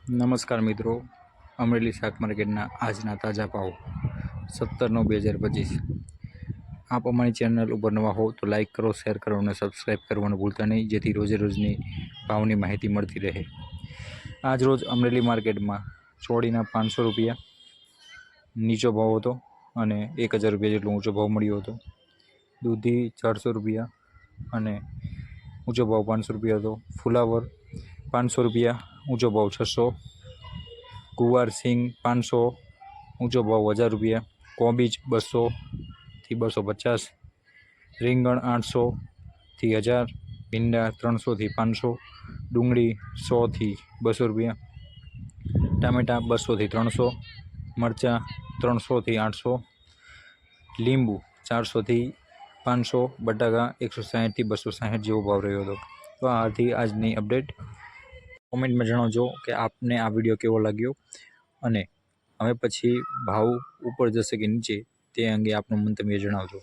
નમસ્કાર મિત્રો, અમરેલી શાક માર્કેટના આજના તાજા ભાવ 17/9/2025। આપ અમારી ચેનલ ઉપર નવા હો તો લાઇક કરો, શેર કરો અને સબસ્ક્રાઈબ કરવાનું ભૂલતા નહીં, જેથી રોજે રોજની ભાવની માહિતી મળતી રહે। આજ રોજ અમરેલી માર્કેટમાં ચોળીના 500 રૂપિયા નીચો ભાવ હતો અને 1000 રૂપિયા જેટલો ઊંચો ભાવ મળ્યો હતો। દૂધી 400 રૂપિયા અને ઊંચો ભાવ 500 રૂપિયા હતો। ફુલાવર 500 રૂપિયા, ઊંચો ભાવ 600। ગુવાર સિંગ 500, ઊંચો ભાવ 1000 રૂપિયા। કોબીજ 200 થી 250। રીંગણ 800 થી 1000। ભીંડા 300 થી 500। ડુંગળી 100 થી 200 રૂપિયા। ટામેટા 200 થી 300। મરચાં 300 થી 800। લીંબુ 400 થી 500। બટાકા 160 થી 260 જેવો ભાવ રહ્યો હતો। તો આ હતી આજની અપડેટ। કોમેન્ટમાં જણાવજો કે આપને આ વિડીયો કેવો લાગ્યો અને હવે પછી ભાવ ઉપર જશે કે નીચે તે અંગે આપનું મંતવ્ય જણાવજો।